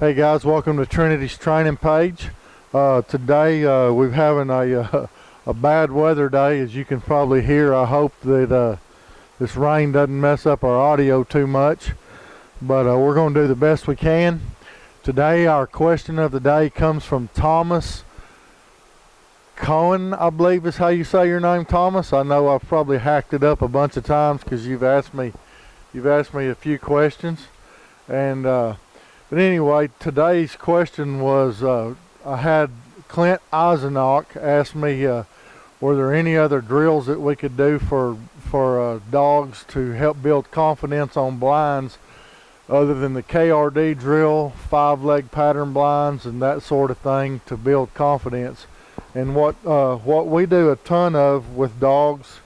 Hey guys, welcome to Trinity's training page. Today we're having a bad weather day, as you can probably hear. I hope that this rain doesn't mess up our audio too much, but we're going to do the best we can. Today our question of the day comes from Thomas Cohen, I believe is how you say your name, Thomas. I know I've probably hacked it up a bunch of times because you've asked me a few questions, and but anyway, today's question was, I had Clint Eisenach ask me, were there any other drills that we could do for dogs to help build confidence on blinds other than the KRD drill, 5-leg pattern blinds, and that sort of thing to build confidence. And what we do a ton of with dogs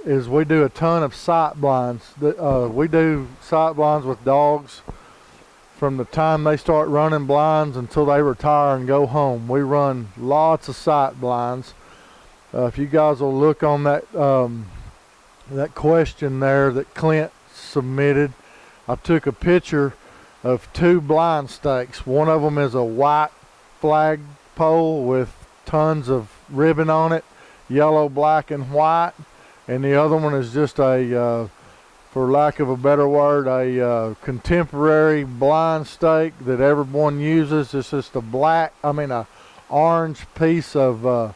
is we do a ton of sight blinds. We do sight blinds with dogs from the time they start running blinds until they retire and go home. We run lots of sight blinds. If you guys will look on that that question there that Clint submitted, I took a picture of 2 blind stakes. One of them is a white flag pole with tons of ribbon on it, yellow, black, and white, and the other one is just a for lack of a better word, a contemporary blind stake that everyone uses. It's just a orange piece of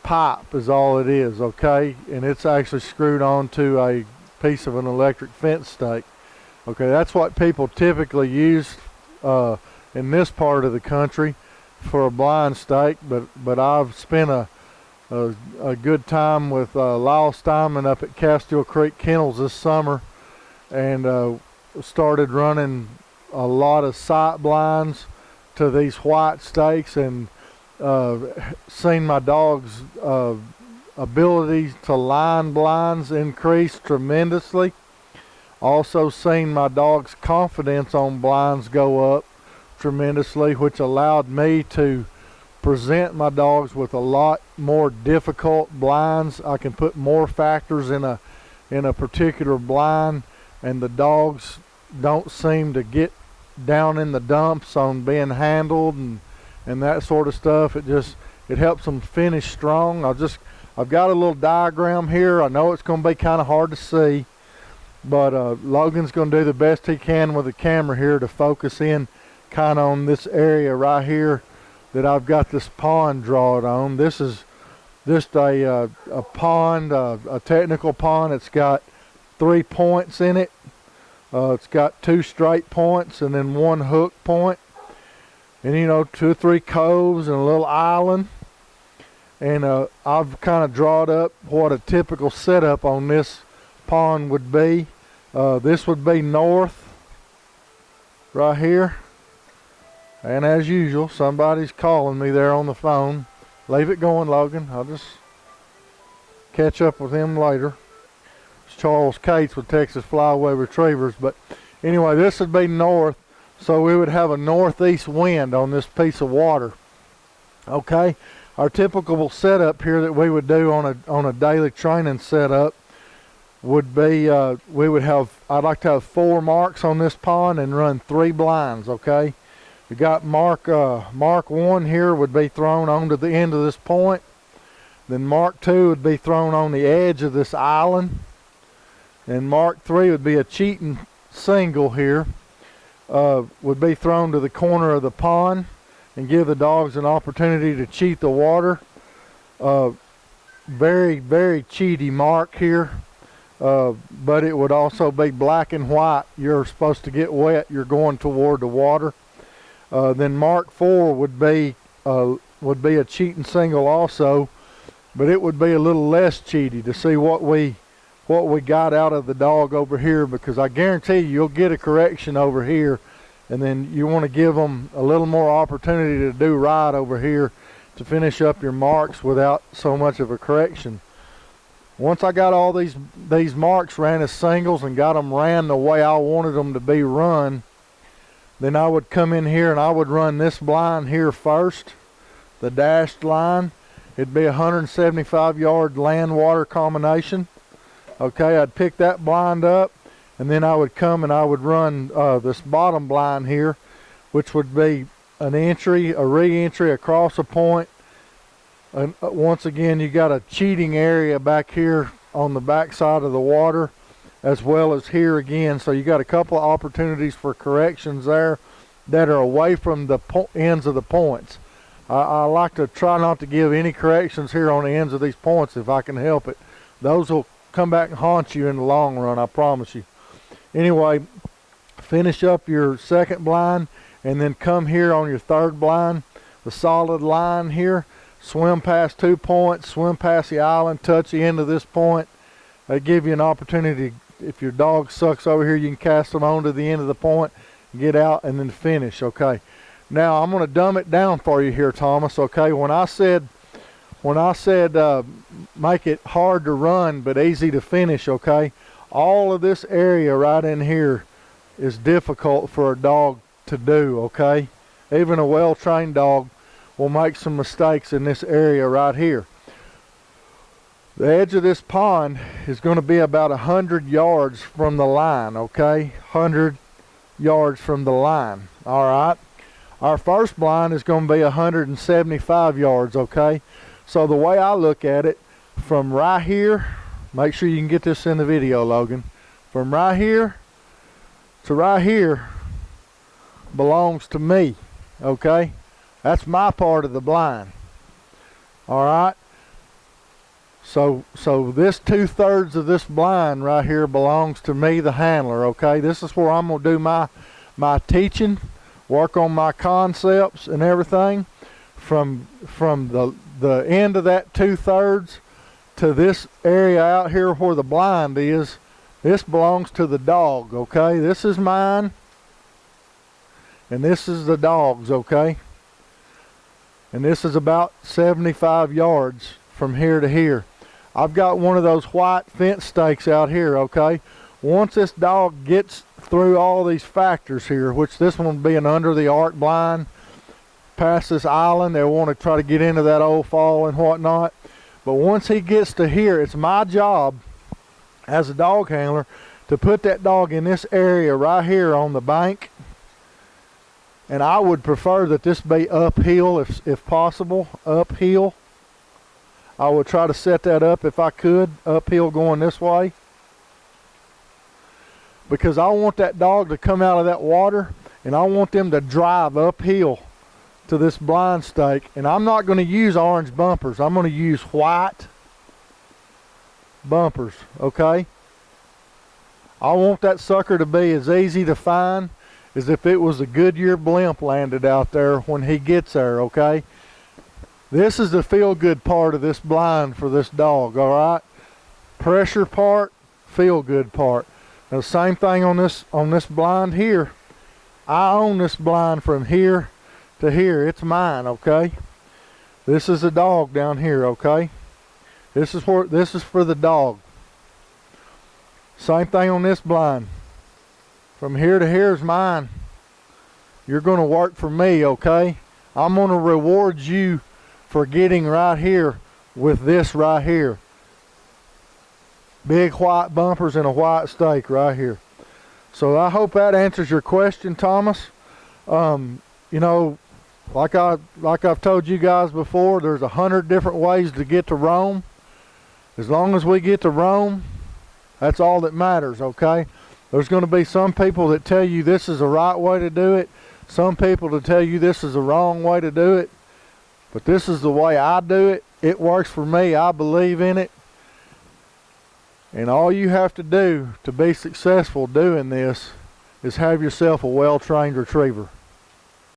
pipe is all it is, okay? And it's actually screwed onto a piece of an electric fence stake. Okay, that's what people typically use in this part of the country for a blind stake, but I've spent a good time with Lyle Steinman up at Castile Creek Kennels this summer, and started running a lot of sight blinds to these white stakes, and seen my dog's ability to line blinds increase tremendously. Also seen my dog's confidence on blinds go up tremendously, which allowed me to present my dogs with a lot more difficult blinds. I can put more factors in a particular blind, and the dogs don't seem to get down in the dumps on being handled and that sort of stuff. It helps them finish strong. I've got a little diagram here. I know it's going to be kind of hard to see, but Logan's going to do the best he can with the camera here to focus in kind of on this area right here that I've got this pond drawn on. This is just a pond, a technical pond. It's got 3 points in it. It's got 2 straight points and then 1 hook point. And 2 or 3 coves and a little island. And I've kind of drawn up what a typical setup on this pond would be. This would be north right here. And as usual, somebody's calling me there on the phone. Leave it going, Logan. I'll just catch up with him later. It's Charles Cates with Texas Flyaway Retrievers. But anyway, this would be north, so we would have a northeast wind on this piece of water. Okay, our typical setup here that we would do on a daily training setup would be I'd like to have 4 marks on this pond and run 3 blinds. Okay. We got mark 1 here would be thrown onto the end of this point. Then mark 2 would be thrown on the edge of this island. And mark 3 would be a cheating single here. Would be thrown to the corner of the pond and give the dogs an opportunity to cheat the water. Very, very cheaty mark here. But it would also be black and white. You're supposed to get wet. You're going toward the water. Then mark 4 would be a cheating single also, but it would be a little less cheaty to see what we got out of the dog over here, because I guarantee you'll get a correction over here, and then you want to give them a little more opportunity to do right over here to finish up your marks without so much of a correction. Once I got all these marks ran as singles and got them ran the way I wanted them to be run, then I would come in here and I would run this blind here first, the dashed line. It'd be a 175 yard land water combination. Okay, I'd pick that blind up and then I would come and I would run this bottom blind here, which would be an entry, a re-entry across a point. And once again, you got a cheating area back here on the back side of the water, as well as here again. So you got a couple of opportunities for corrections there that are away from the ends of the points. I like to try not to give any corrections here on the ends of these points if I can help it. Those will come back and haunt you in the long run, I promise you. Anyway, finish up your second blind and then come here on your third blind, the solid line here. Swim past 2 points, swim past the island, touch the end of this point. They give you an opportunity. If your dog sucks over here, you can cast them on to the end of the point, get out, and then finish, okay? Now, I'm going to dumb it down for you here, Thomas, okay? When I said make it hard to run but easy to finish, okay? All of this area right in here is difficult for a dog to do, okay? Even a well-trained dog will make some mistakes in this area right here. The edge of this pond is going to be about 100 yards from the line, okay? 100 yards from the line, all right? Our first blind is going to be 175 yards, okay? So the way I look at it, from right here, make sure you can get this in the video, Logan. From right here to right here belongs to me, okay? That's my part of the blind, all right? So this 2/3 of this blind right here belongs to me, the handler, okay? This is where I'm going to do my teaching, work on my concepts and everything. From the end of that 2/3 to this area out here where the blind is, this belongs to the dog, okay? This is mine, and this is the dog's, okay? And this is about 75 yards from here to here. I've got one of those white fence stakes out here, okay? Once this dog gets through all these factors here, which this one will be an under the arc blind, past this island, they'll want to try to get into that old fall and whatnot. But once he gets to here, it's my job as a dog handler to put that dog in this area right here on the bank. And I would prefer that this be uphill if possible, uphill. I would try to set that up if I could, uphill going this way. Because I want that dog to come out of that water and I want them to drive uphill to this blind stake. And I'm not going to use orange bumpers. I'm going to use white bumpers, okay? I want that sucker to be as easy to find as if it was a Goodyear blimp landed out there when he gets there, okay? This is the feel-good part of this blind for this dog, all right? Pressure part, feel-good part. Now, the same thing on this blind here. I own this blind from here to here. It's mine, okay? This is the dog down here, okay? This is for the dog. Same thing on this blind. From here to here is mine. You're going to work for me, okay? I'm going to reward you for getting right here with this right here. Big white bumpers and a white stake right here. So I hope that answers your question, Thomas. You know, like I've told you guys before, there's 100 different ways to get to Rome. As long as we get to Rome, that's all that matters, okay? There's going to be some people that tell you this is the right way to do it. Some people to tell you this is the wrong way to do it. But this is the way I do it. It works for me. I believe in it. And all you have to do to be successful doing this is have yourself a well-trained retriever.